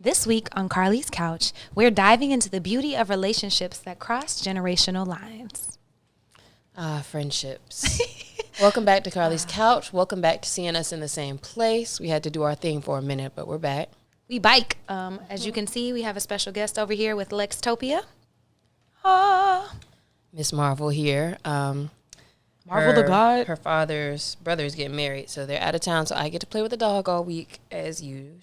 This week on Carlie's Couch, we're diving into the beauty of relationships that cross generational lines. Friendships. Welcome back to Carlie's Couch. Welcome back to seeing us in the same place. We had to do our thing for a minute, but we're back. We bike. As you can see, we have a special guest over here with Lextopia. Miss Marvel here. Marvel the God. Her father's brother is getting married, so they're out of town, so I get to play with the dog all week as usual.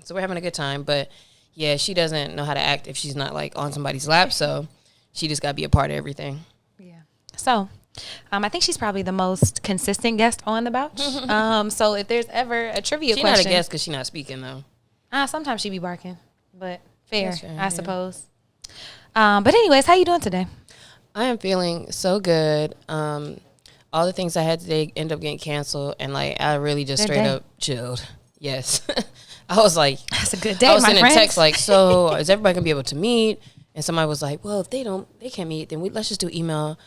So we're having a good time, but yeah, she doesn't know how to act if she's not like on somebody's lap, so she just got to be a part of everything. Yeah. So I think she's probably the most consistent guest on the couch. So if there's ever a trivia She's question. not a guest because she's not speaking, though. Sometimes she be barking, but fair, I suppose. Yeah. But anyways, how you doing today? I am feeling so good. All the things I had today end up getting canceled, and like I really just straight up chilled. Yes, I was like, that's a good day. I was my sending friends. text like, so is everybody gonna be able to meet? And somebody was like, well, if they can't meet, then let's just do email.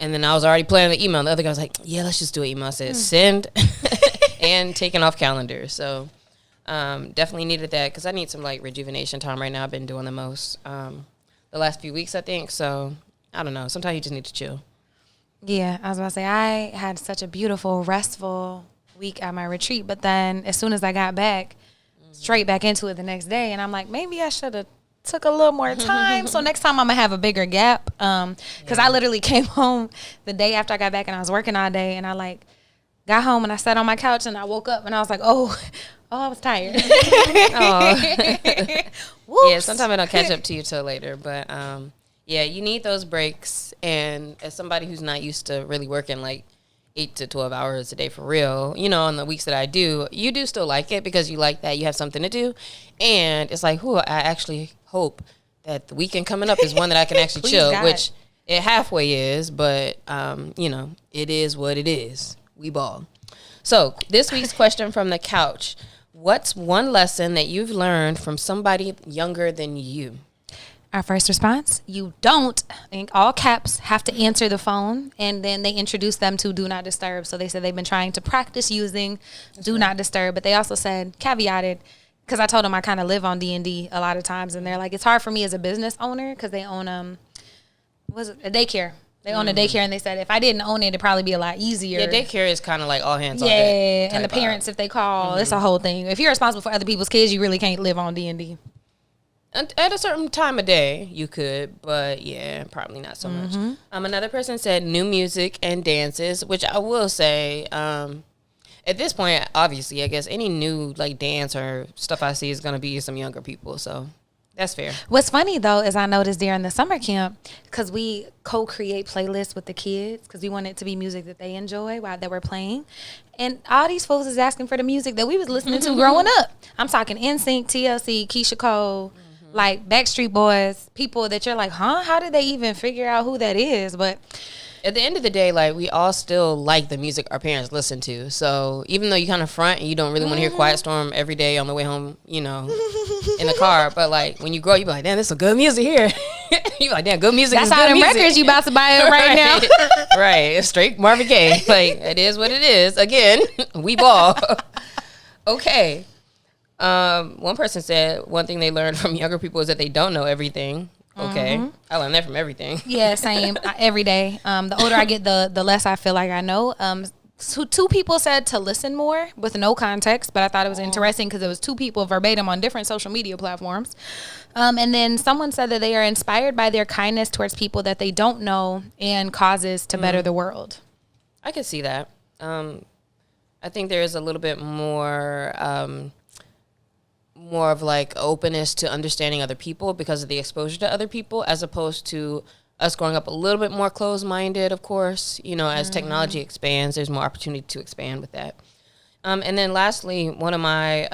And then I was already planning the email. And the other guy was like, yeah, let's just do an email. I said send and taking off calendar. So definitely needed that because I need some like rejuvenation time right now. I've been doing the most the last few weeks, I think. So I don't know. Sometimes you just need to chill. Yeah, I was about to say, I had such a beautiful, restful week at my retreat. But then as soon as I got back, straight back into it the next day. And I'm like, maybe I should have took a little more time. So next time I'm going to have a bigger gap. Because I literally came home the day after I got back and I was working all day. And I like got home and I sat on my couch and I woke up and I was like, oh, I was tired. Yeah, sometimes I don't catch up to you till later. But yeah, you need those breaks. And as somebody who's not used to really working like 8 to 12 hours a day for real, you know, on the weeks that I do, you do still like it because you like that you have something to do. And it's like, I actually hope that the weekend coming up is one that I can actually chill, God. which it halfway is, but, you know, it is what it is. We ball. So this week's question from the couch. What's one lesson that you've learned from somebody younger than you? Our first response, you don't, in all caps, have to answer the phone. And then they introduced them to Do Not Disturb. So they said they've been trying to practice using Do Not Disturb. But they also said, caveated, because I told them I kind of live on D&D a lot of times. And they're like, it's hard for me as a business owner because they own a daycare. They own a daycare. And they said if I didn't own it, it'd probably be a lot easier. Yeah, daycare is kind of like all hands on deck. Yeah, and the parents, if they call, it's a whole thing. If you're responsible for other people's kids, you really can't live on D&D. At a certain time of day, you could, but yeah, probably not so much. Another person said new music and dances, which I will say, at this point, obviously, I guess any new like dance or stuff I see is going to be some younger people, so that's fair. What's funny, though, is I noticed during the summer camp, because we co-create playlists with the kids, because we want it to be music that they enjoy while that we're playing. And all these folks is asking for the music that we was listening to growing up. I'm talking NSYNC, TLC, Keisha Cole, like Backstreet Boys, people that you're like, how did they even figure out who that is? But at the end of the day, like we all still like the music our parents listen to. So even though you kind of front and you don't really want to hear Quiet Storm every day on the way home, you know, in the car, but like when you grow, you be like, damn, this is good music here. You be like, damn, good music. That's is how good them music. records you about to buy it right now. Right, it's straight Marvin Gaye. Like it is what it is. Again, we ball. Okay. One person said one thing they learned from younger people is that they don't know everything. Okay. I learned that from everything. Yeah, same. Every day. The older I get, the less I feel like I know. Two people said to listen more with no context, but I thought it was interesting because it was two people verbatim on different social media platforms. And then someone said that they are inspired by their kindness towards people that they don't know and causes to better the world. I could see that. I think there is a little bit more of like openness to understanding other people because of the exposure to other people, as opposed to us growing up a little bit more closed-minded, of course. You know, as technology expands, there's more opportunity to expand with that. And then lastly, one of my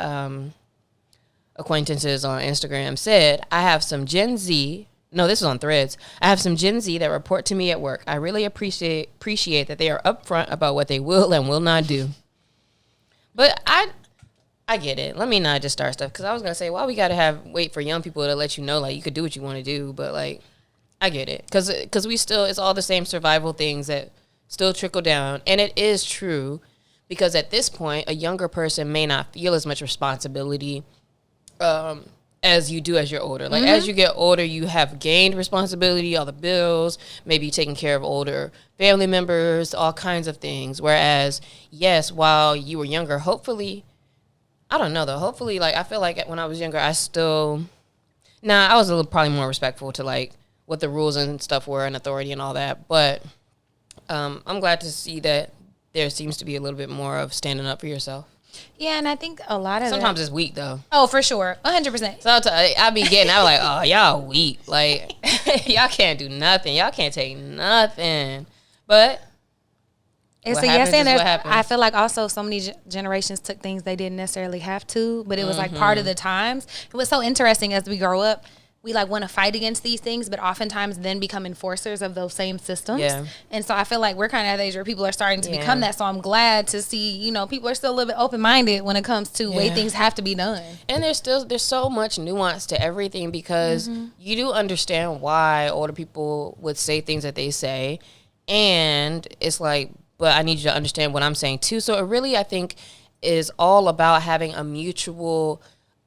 acquaintances on Instagram said, I have some Gen Z. No, this is on Threads. I have some Gen Z that report to me at work. I really appreciate that they are upfront about what they will and will not do. But I get it. Let me not just start stuff, because I was going to say, why we got to wait for young people to let you know, like, you could do what you want to do. But, like, I get it. Because we still, it's all the same survival things that still trickle down. And it is true, because at this point, a younger person may not feel as much responsibility as you do as you're older. Like, as you get older, you have gained responsibility, all the bills, maybe taking care of older family members, all kinds of things. Whereas, yes, while you were younger, hopefully, I don't know, though. Hopefully, like, I feel like when I was younger, I still... I was a little probably more respectful to, like, what the rules and stuff were and authority and all that. But I'm glad to see that there seems to be a little bit more of standing up for yourself. Yeah, and I think a lot of sometimes it's weak, though. Oh, for sure. 100%. So I be getting, I was like, oh, y'all weak. Like, y'all can't do nothing. Y'all can't take nothing. But it's a yes and I feel like also so many generations took things they didn't necessarily have to, but it was like part of the times. It was so interesting as we grow up. We like want to fight against these things, but oftentimes then become enforcers of those same systems. Yeah. And so I feel like we're kind of at the age where people are starting to become that. So I'm glad to see, you know, people are still a little bit open-minded when it comes to way things have to be done. And there's so much nuance to everything because you do understand why older people would say things that they say. And it's like, but I need you to understand what I'm saying too. So it really, I think, is all about having a mutual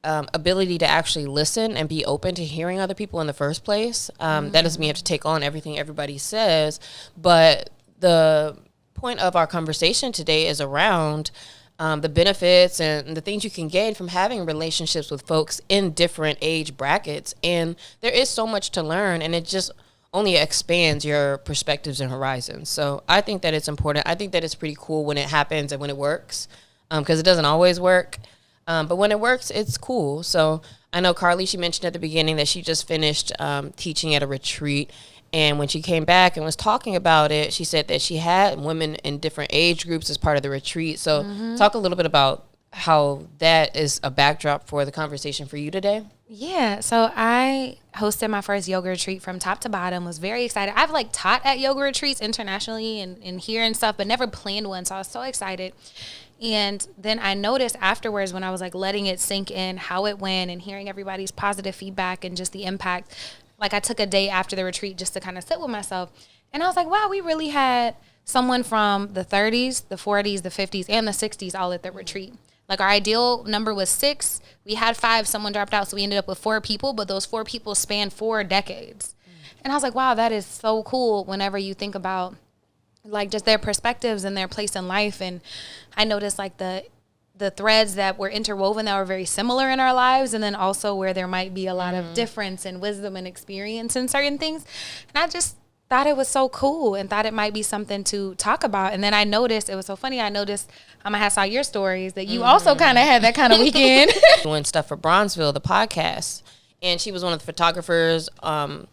ability to actually listen and be open to hearing other people in the first place. That doesn't mean you have to take on everything everybody says, but the point of our conversation today is around the benefits and the things you can gain from having relationships with folks in different age brackets. And there is so much to learn, and it just only expands your perspectives and horizons. So I think that it's important. I think that it's pretty cool when it happens and when it works, because it doesn't always work. But when it works, it's cool. So I know Carlie, she mentioned at the beginning that she just finished teaching at a retreat. And when she came back and was talking about it, she said that she had women in different age groups as part of the retreat. So talk a little bit about how that is a backdrop for the conversation for you today. Yeah, so I hosted my first yoga retreat from top to bottom, was very excited. I've like taught at yoga retreats internationally and here and stuff, but never planned one. So I was so excited. And then I noticed afterwards when I was like letting it sink in how it went and hearing everybody's positive feedback and just the impact, like I took a day after the retreat just to kind of sit with myself. And I was like, wow, we really had someone from the 30s, the 40s, the 50s, and the 60s all at the retreat. Like our ideal number was 6. We had 5, someone dropped out. So we ended up with 4 people, but those 4 people spanned 4 decades. And I was like, wow, that is so cool whenever you think about like just their perspectives and their place in life. And I noticed like the threads that were interwoven that were very similar in our lives, and then also where there might be a lot of difference in wisdom and experience in certain things. And I just thought it was so cool and thought it might be something to talk about. And then I noticed, it was so funny, I noticed I had saw your stories that you also kind of had that kind of weekend. Doing stuff for Bronzeville, the podcast. And she was one of the photographers on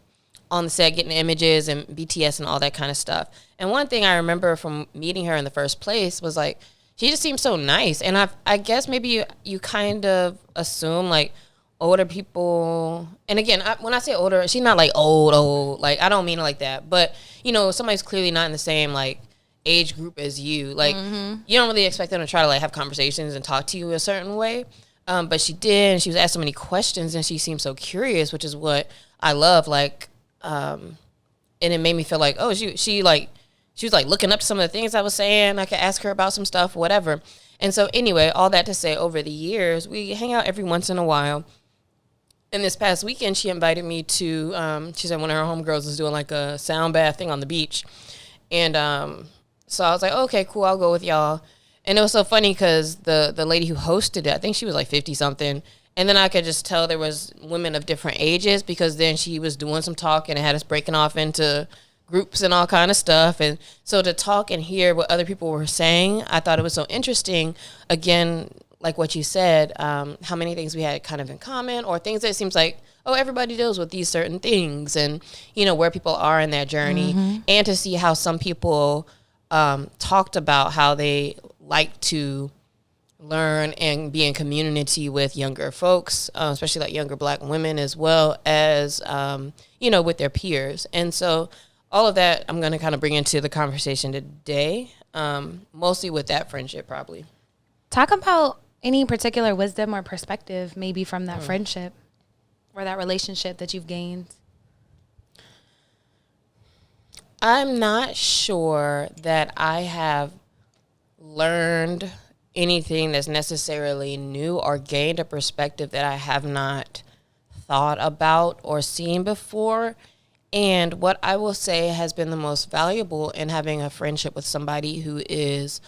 the set getting images and BTS and all that kind of stuff. And one thing I remember from meeting her in the first place was like, she just seemed so nice. And I guess maybe you kind of assume like older people, and again, when I say older, she's not like old, like I don't mean it like that. But, you know, somebody's clearly not in the same like age group as you. Like you don't really expect them to try to like have conversations and talk to you a certain way. But she did, and she was asked so many questions, and she seemed so curious, which is what I love. Like, and it made me feel like, oh, she was like looking up to some of the things I was saying. I could ask her about some stuff, whatever. And so anyway, all that to say, over the years, we hang out every once in a while. And this past weekend, she invited me to, she said one of her homegirls was doing like a sound bath thing on the beach. And so I was like, okay, cool, I'll go with y'all. And it was so funny because the lady who hosted it, I think she was like 50 something. And then I could just tell there was women of different ages, because then she was doing some talking and had us breaking off into groups and all kind of stuff. And so to talk and hear what other people were saying, I thought it was so interesting. Again, like what you said, how many things we had kind of in common, or things that it seems like, oh, everybody deals with these certain things, and, you know, where people are in their journey. And to see how some people talked about how they like to learn and be in community with younger folks, especially like younger Black women, as well as, you know, with their peers. And so all of that I'm going to kind of bring into the conversation today, mostly with that friendship probably. Talk about any particular wisdom or perspective maybe from that friendship or that relationship that you've gained. I'm not sure that I have learned anything that's necessarily new or gained a perspective that I have not thought about or seen before. And what I will say has been the most valuable in having a friendship with somebody who is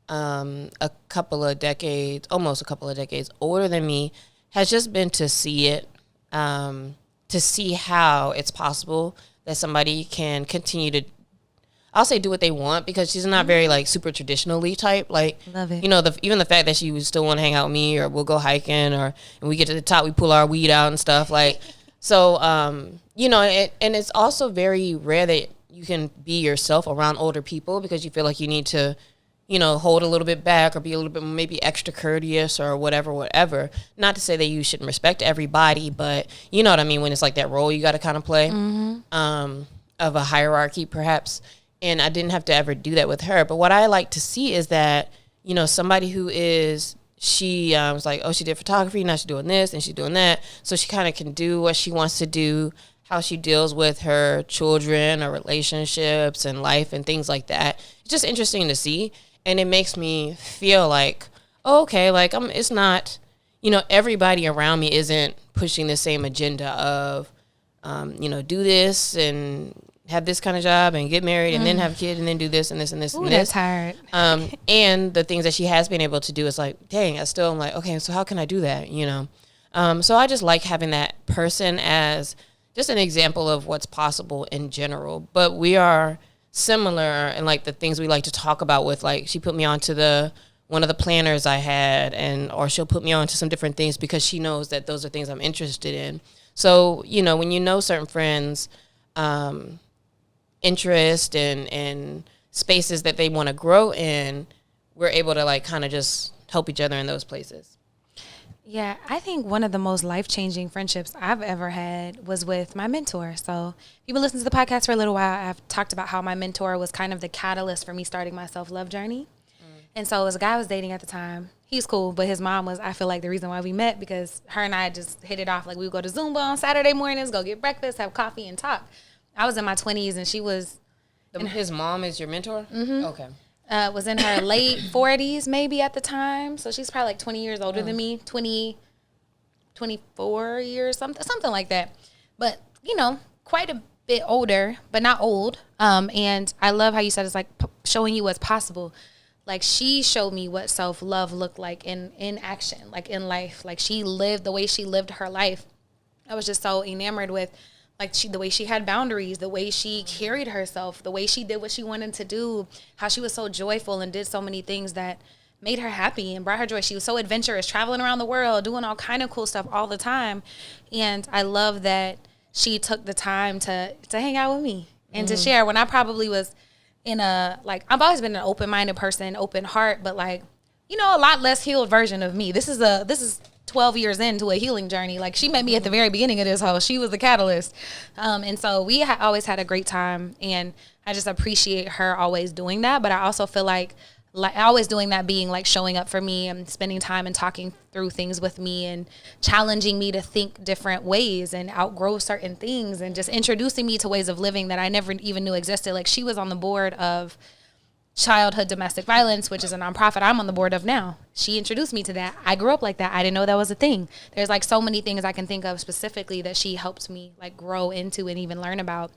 almost a couple of decades older than me, has just been to see it, to see how it's possible that somebody can continue to, I'll say, do what they want, because she's not very like super traditionally type. Like, love it. You know, even the fact that she would still want to hang out with me, or we'll go hiking, or and we get to the top, we pull our weed out and stuff. Like, so, you know, and it's also very rare that you can be yourself around older people, because you feel like you need to, you know, hold a little bit back or be a little bit maybe extra courteous or whatever. Not to say that you shouldn't respect everybody, but you know what I mean, when it's like that role you got to kind of play, of a hierarchy perhaps. And I didn't have to ever do that with her. But what I like to see is that, you know, somebody who is, she was like, oh, she did photography, now she's doing this and she's doing that. So she kind of can do what she wants to do, how she deals with her children or relationships and life and things like that. It's just interesting to see. And it makes me feel like, oh, okay, like it's not, you know, everybody around me isn't pushing the same agenda of, you know, do this and have this kind of job and get married and then have kids and then do this and this and this and this. That's hard. And the things that she has been able to do is like, dang, I still am like, okay, so how can I do that, you know? So I just like having that person as just an example of what's possible in general. But we are similar in like the things we like to talk about with, like, she put me onto one of the planners I had, or she'll put me on to some different things because she knows that those are things I'm interested in. So, you know, when you know certain friends, interest and spaces that they want to grow in, we're able to like kind of just help each other in those places. Yeah, I think one of the most life-changing friendships I've ever had was with my mentor. So people listen to the podcast for a little while. I've talked about how my mentor was kind of the catalyst for me starting my self-love journey. And so as a guy I was dating at the time, he's cool, but his mom was, I feel like, the reason why we met, because her and I just hit it off. Like, we would go to Zumba on Saturday mornings, go get breakfast, have coffee, and talk. I was in my 20s, and she was... His mom is your mentor? Mm-hmm. Okay. Was in her late 40s, maybe, at the time. So she's probably like 20 years older than me, 24 years, something like that. But, you know, quite a bit older, but not old. And I love how you said it's like showing you what's possible. Like, she showed me what self-love looked like in action, like in life. Like, she lived the way she lived her life. I was just so enamored with, like, the way she had boundaries, the way she carried herself, the way she did what she wanted to do, how she was so joyful and did so many things that made her happy and brought her joy. She was so adventurous, traveling around the world, doing all kind of cool stuff all the time. And I love that she took the time to hang out with me and to share, when I probably was in a, like, I've always been an open-minded person, open heart, but, like, you know, a lot less healed version of me. This is 12 years into a healing journey. Like, she met me at the very beginning of this whole, she was the catalyst. And so we always had a great time, and I just appreciate her always doing that. But I also feel like always doing that, being like showing up for me and spending time and talking through things with me and challenging me to think different ways and outgrow certain things, and just introducing me to ways of living that I never even knew existed. Like, she was on the board of Childhood Domestic Violence, which is a nonprofit I'm on the board of now. She introduced me to that. I grew up like that. I didn't know that was a thing. There's like so many things I can think of specifically that she helped me like grow into and even learn about.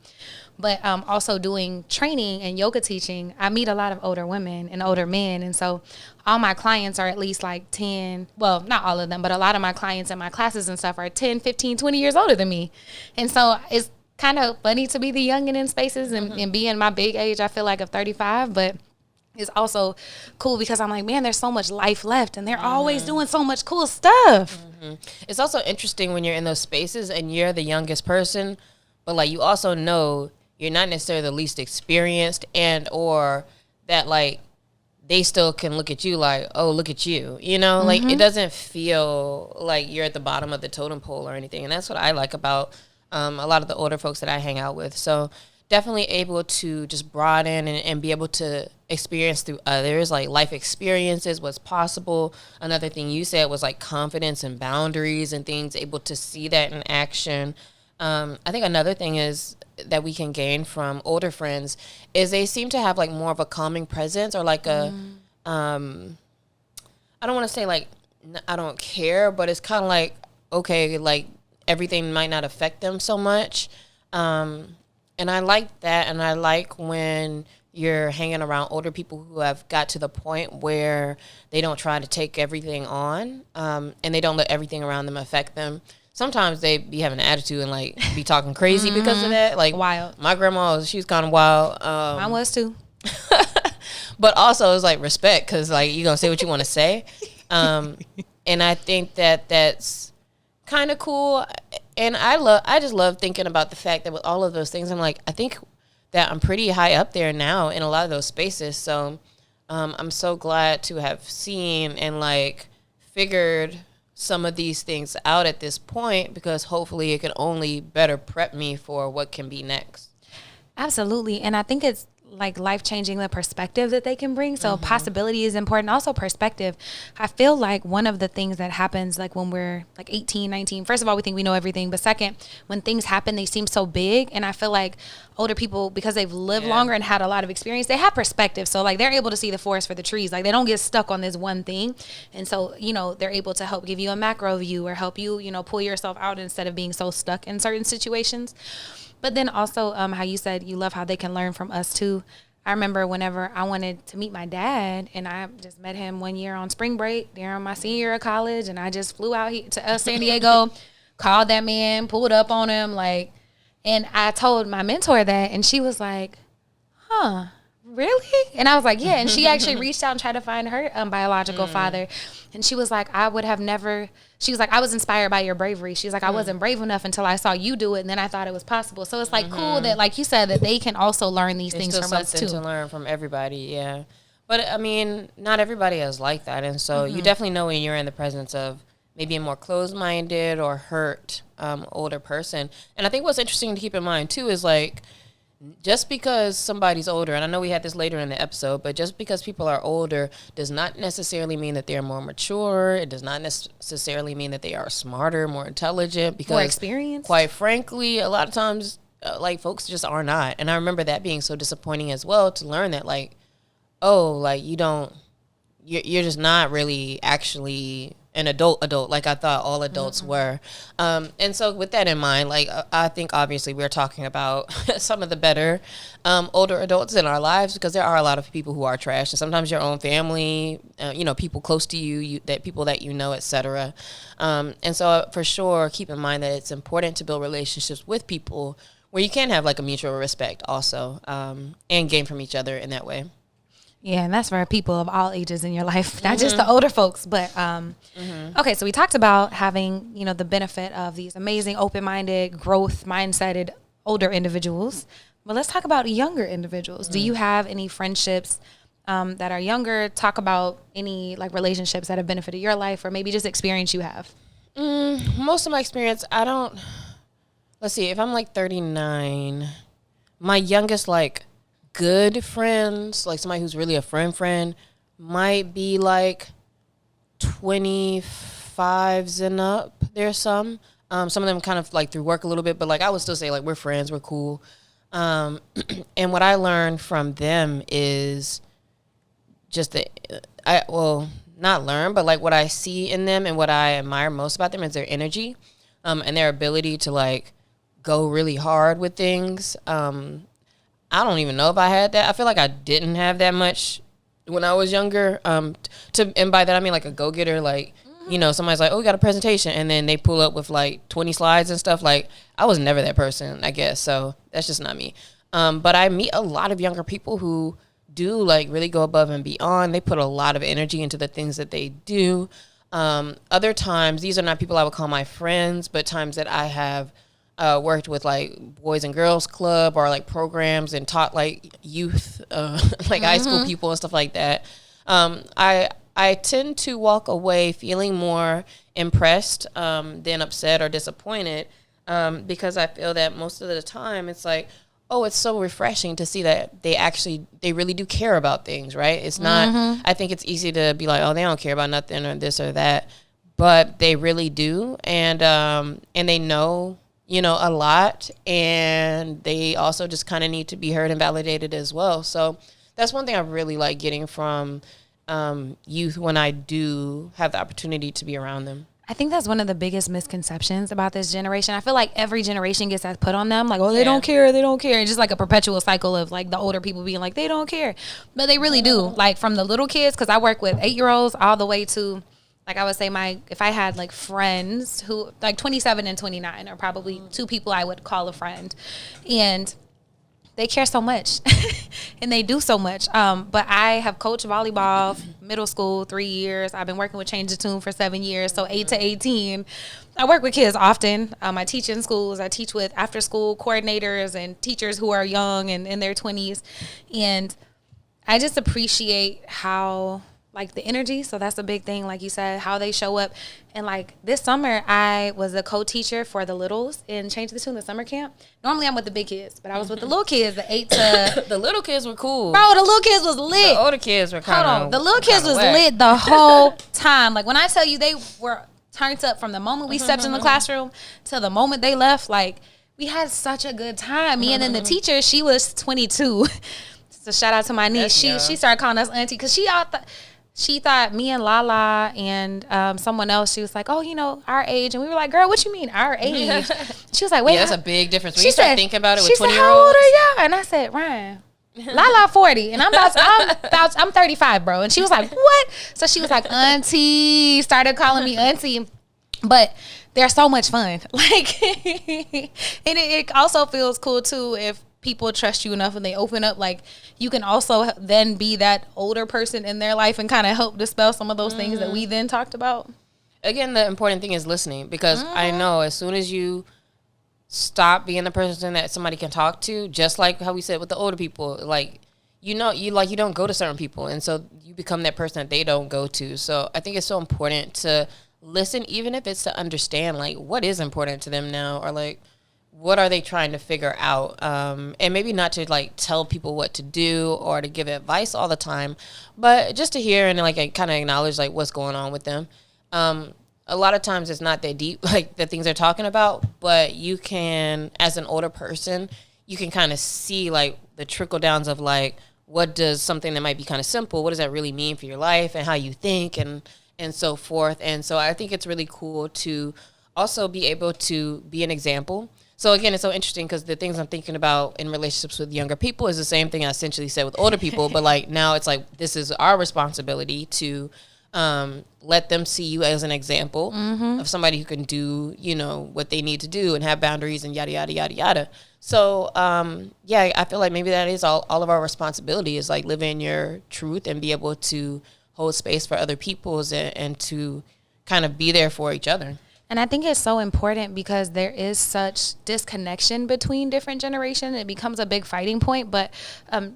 But also doing training and yoga teaching, I meet a lot of older women and older men. And so all my clients are at least like 10, well, not all of them, but a lot of my clients in my classes and stuff are 10, 15, 20 years older than me. And so it's kind of funny to be the youngin' in spaces and be in my big age, I feel like, of 35, but it's also cool because I'm like, man, there's so much life left, and they're always doing so much cool stuff. It's also interesting when you're in those spaces and you're the youngest person, but like, you also know you're not necessarily the least experienced, and or that like they still can look at you like, oh, look at you, you know, like it doesn't feel like you're at the bottom of the totem pole or anything. And that's what I like about a lot of the older folks that I hang out with. So definitely able to just broaden and be able to experience through others, like life experiences, what's possible. Another thing you said was like confidence and boundaries and things, able to see that in action. I think another thing is that we can gain from older friends is they seem to have like more of a calming presence, or like a, I don't want to say like, I don't care, but it's kind of like, okay, like everything might not affect them so much. And I like that. And I like when you're hanging around older people who have got to the point where they don't try to take everything on, and they don't let everything around them affect them. Sometimes they be having an attitude and like be talking crazy because of that. Like wild. My grandma, she was kind of wild. Mine was too. But also it's like respect, because like you're gonna say what you want to say. And I think that that's kind of cool. And I just love thinking about the fact that with all of those things, I'm like, I think that I'm pretty high up there now in a lot of those spaces. So I'm so glad to have seen and like figured some of these things out at this point, because hopefully it can only better prep me for what can be next. Absolutely. And I think it's like life-changing, the perspective that they can bring. So possibility is important. Also perspective. I feel like one of the things that happens like when we're like 18, 19, first of all, we think we know everything. But second, when things happen, they seem so big. And I feel like older people, because they've lived longer and had a lot of experience, they have perspective. So like they're able to see the forest for the trees. Like they don't get stuck on this one thing. And so, you know, they're able to help give you a macro view or help you, you know, pull yourself out instead of being so stuck in certain situations. But then also how you said you love how they can learn from us too. I remember whenever I wanted to meet my dad, and I just met him one year on spring break during my senior year of college, and I just flew out here to San Diego, called that man, pulled up on him, like, and I told my mentor that, and she was like, huh, really? And I was like, yeah. And she actually reached out and tried to find her biological father. And she was like, I would have never, she was like, I was inspired by your bravery. She was like, I wasn't brave enough until I saw you do it. And then I thought it was possible. So it's like cool that, like you said, that they can also learn these things from us too. There's still something to learn from everybody, yeah. But I mean, not everybody is like that. And so you definitely know when you're in the presence of maybe a more closed-minded or hurt older person. And I think what's interesting to keep in mind too is like, just because somebody's older, and I know we had this later in the episode, but just because people are older does not necessarily mean that they're more mature. It does not necessarily mean that they are smarter, more intelligent, because more experienced. Quite frankly, a lot of times, like folks just are not. And I remember that being so disappointing as well, to learn that like, oh, like you're just not really actually an adult like I thought all adults were. And so with that in mind, like I think obviously we're talking about some of the better older adults in our lives, because there are a lot of people who are trash, and sometimes your own family, you know, people close to you, that people that you know, etc. And so for sure, keep in mind that it's important to build relationships with people where you can have like a mutual respect also, and gain from each other in that way. Yeah, and that's for people of all ages in your life, not just the older folks. But okay, so we talked about having, you know, the benefit of these amazing, open-minded, growth mindseted older individuals. But let's talk about younger individuals. Do you have any friendships that are younger? Talk about any like relationships that have benefited your life, or maybe just experience you have. Most of my experience, let's see, if I'm like 39, my youngest like good friends, like somebody who's really a friend, might be like 25s and up. There's some of them kind of like through work a little bit, but like I would still say like we're friends, we're cool. And what I learned from them is just not learn, but like what I see in them and what I admire most about them is their energy, and their ability to like go really hard with things. I don't even know if I had that. I feel like I didn't have that much when I was younger. And by that I mean like a go-getter, like, you know, somebody's like, oh, we got a presentation, and then they pull up with like 20 slides and stuff. Like, I was never that person, I guess. So that's just not me. But I meet a lot of younger people who do like really go above and beyond. They put a lot of energy into the things that they do. Other times, these are not people I would call my friends, but times that I have worked with like Boys and Girls Club or like programs and taught like youth, like high school people and stuff like that. I tend to walk away feeling more impressed than upset or disappointed, because I feel that most of the time it's like, oh, it's so refreshing to see that they really do care about things, right? It's not, I think it's easy to be like, oh, they don't care about nothing or this or that, but they really do. And they know, you know, a lot, and they also just kind of need to be heard and validated as well. So that's one thing I really like getting from youth when I do have the opportunity to be around them. I think that's one of the biggest misconceptions about this generation. I feel like every generation gets that put on them. Like, oh, they don't care. They don't care. It's just like a perpetual cycle of like the older people being like, they don't care. But they really do. Like from the little kids, because I work with 8-year-olds all the way to, like I would say if I had like friends who like 27 and 29 are probably two people I would call a friend. And they care so much and they do so much. But I have coached volleyball middle school 3 years. I've been working with Change the Tune for 7 years. So 8 to 18, I work with kids often. I teach in schools. I teach with after school coordinators and teachers who are young and in their 20s. And I just appreciate how like the energy. So that's a big thing. Like you said, how they show up. And like this summer, I was a co-teacher for the littles in Change the Tune, the summer camp. Normally I'm with the big kids, but I was with the little kids, the 8 to... The little kids were cool. Bro, the little kids was lit. The older kids were kind of... Hold on. The little kids was lit the whole time. Like when I tell you they were turned up from the moment we stepped in the classroom to the moment they left, like we had such a good time. Me and then the teacher, she was 22. So shout out to my niece. She started calling us auntie because she thought me and Lala and someone else, she was like, oh, you know, our age. And we were like, girl, what you mean, our age? She was like, wait. Yeah, that's a big difference. When you start thinking about it with 20-year-olds. She said, how old are y'all? And I said, Ryan, Lala 40. And I'm 35, bro. And she was like, what? So she was like, auntie. Started calling me auntie. But they're so much fun. Like, and it also feels cool, too, if people trust you enough and they open up, like you can also then be that older person in their life and kind of help dispel some of those things that we then talked about. Again, the important thing is listening, because I know as soon as you stop being the person that somebody can talk to, just like how we said with the older people, like you don't go to certain people, and so you become that person that they don't go to. So I think it's so important to listen, even if it's to understand like what is important to them now, or like what are they trying to figure out? And maybe not to like tell people what to do or to give advice all the time, but just to hear and like kind of acknowledge like what's going on with them. A lot of times it's not that deep, like the things they're talking about, but you can, as an older person, you can kind of see like the trickle downs of like, what does something that might be kind of simple, what does that really mean for your life and how you think and so forth. And so I think it's really cool to also be able to be an example. So again, it's so interesting because the things I'm thinking about in relationships with younger people is the same thing I essentially said with older people, but like now it's like this is our responsibility to let them see you as an example of somebody who can do, you know, what they need to do and have boundaries and yada, yada, yada, yada. So yeah, I feel like maybe that is all of our responsibility is like live in your truth and be able to hold space for other people's and to kind of be there for each other. And I think it's so important because there is such disconnection between different generations. It becomes a big fighting point. But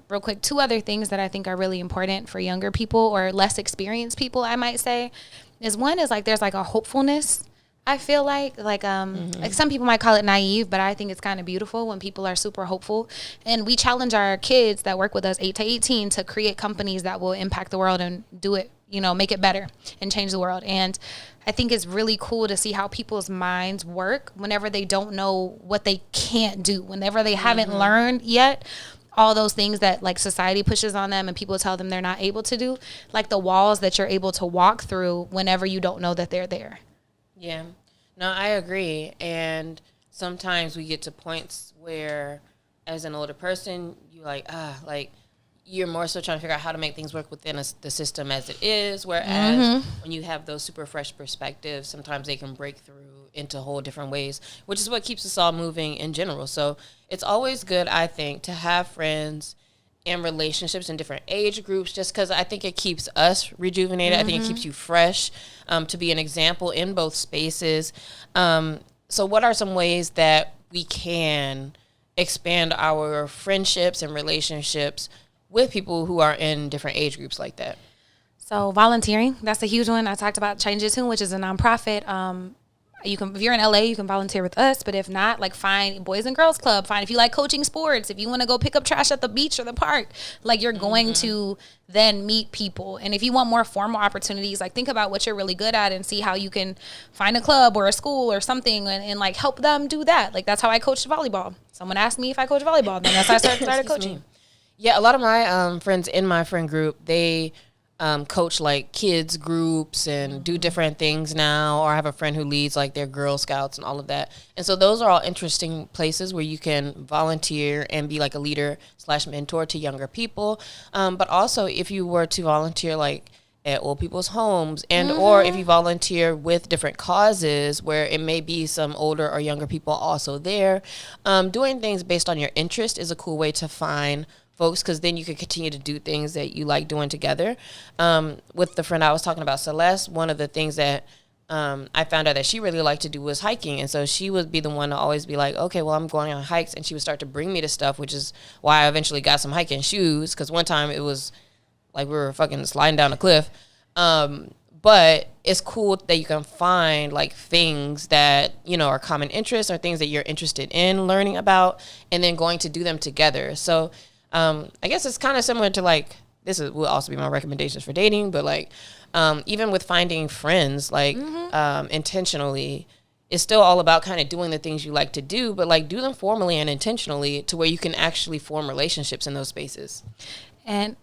real quick, 2 other things that I think are really important for younger people or less experienced people, I might say, is one is like there's like a hopefulness. I feel like like some people might call it naive, but I think it's kind of beautiful when people are super hopeful. And we challenge our kids that work with us 8 to 18 to create companies that will impact the world and do it, you know, make it better and change the world. And I think it's really cool to see how people's minds work whenever they don't know what they can't do, whenever they haven't learned yet all those things that like society pushes on them and people tell them they're not able to do, like the walls that you're able to walk through whenever you don't know that they're there. Yeah, no, I agree. And sometimes we get to points where as an older person, you like you're more so trying to figure out how to make things work within the system as it is. Whereas when you have those super fresh perspectives, sometimes they can break through into whole different ways, which is what keeps us all moving in general. So it's always good, I think, to have friends and relationships in different age groups, just because I think it keeps us rejuvenated. I think it keeps you fresh, to be an example in both spaces. So what are some ways that we can expand our friendships and relationships with people who are in different age groups like that? So volunteering, that's a huge one. I talked about Change It Tune, which is a nonprofit. You can, if you're in LA, you can volunteer with us. But if not, like find Boys and Girls Club. Find if you like coaching sports. If you want to go pick up trash at the beach or the park, like you're going to then meet people. And if you want more formal opportunities, like think about what you're really good at and see how you can find a club or a school or something and like help them do that. Like that's how I coached volleyball. Someone asked me if I coach volleyball. Then that's how I started coaching. Yeah, a lot of my friends in my friend group, they coach like kids groups and do different things now, or I have a friend who leads like their Girl Scouts and all of that. And so those are all interesting places where you can volunteer and be like a leader / mentor to younger people. But also if you were to volunteer like at old people's homes and or if you volunteer with different causes where it may be some older or younger people also there, doing things based on your interest is a cool way to find folks, because then you can continue to do things that you like doing together. With the friend I was talking about, Celeste, one of the things that I found out that she really liked to do was hiking. And so she would be the one to always be like, okay, well, I'm going on hikes. And she would start to bring me to stuff, which is why I eventually got some hiking shoes. Because one time it was like we were fucking sliding down a cliff. But it's cool that you can find like things that, you know, are common interests or things that you're interested in learning about and then going to do them together. So I guess it's kind of similar to like, will also be my recommendations for dating, but like, even with finding friends, like, intentionally, it's still all about kind of doing the things you like to do, but like do them formally and intentionally to where you can actually form relationships in those spaces. And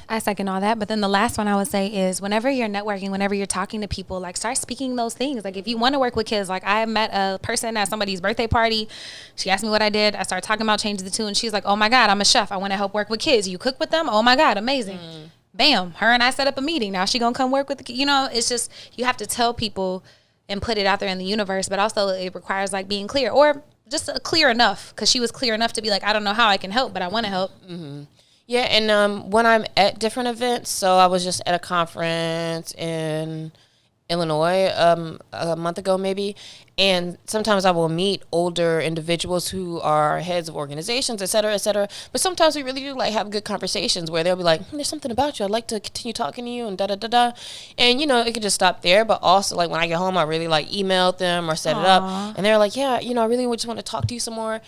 I second all that. But then the last one I would say is whenever you're networking, whenever you're talking to people, like start speaking those things. Like if you want to work with kids, like I met a person at somebody's birthday party. She asked me what I did. I started talking about changing the tune. She's like, oh my God, I'm a chef. I want to help work with kids. You cook with them? Oh my God, amazing. Bam. Her and I set up a meeting. Now she going to come work with the kids. You know, it's just, you have to tell people and put it out there in the universe. But also it requires like being clear or just clear enough. Cause she was clear enough to be like, I don't know how I can help, but I want to help. Yeah, and when I'm at different events, so I was just at a conference in Illinois a month ago maybe, and sometimes I will meet older individuals who are heads of organizations, et cetera, but sometimes we really do like have good conversations where they'll be like, there's something about you, I'd like to continue talking to you and da-da-da-da, and you know, it could just stop there, but also like when I get home, I really like emailed them or set it up, and they're like, yeah, you know, I really just want to talk to you some more.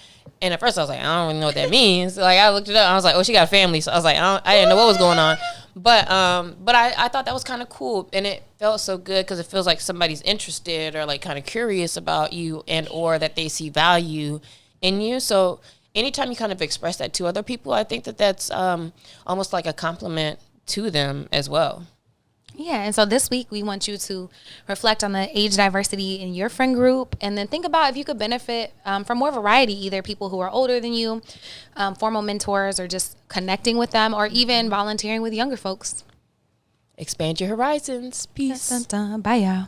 And at first I was like, I don't really know what that means. Like I looked it up, and I was like, oh, she got a family. So I was like, I didn't know what was going on. But I thought that was kind of cool, and it felt so good because it feels like somebody's interested or like kind of curious about you, and or that they see value in you. So anytime you kind of express that to other people, I think that that's almost like a compliment to them as well. Yeah, and so this week we want you to reflect on the age diversity in your friend group, and then think about if you could benefit from more variety, either people who are older than you, formal mentors, or just connecting with them, or even volunteering with younger folks. Expand your horizons. Peace. Dun, dun, dun. Bye, y'all.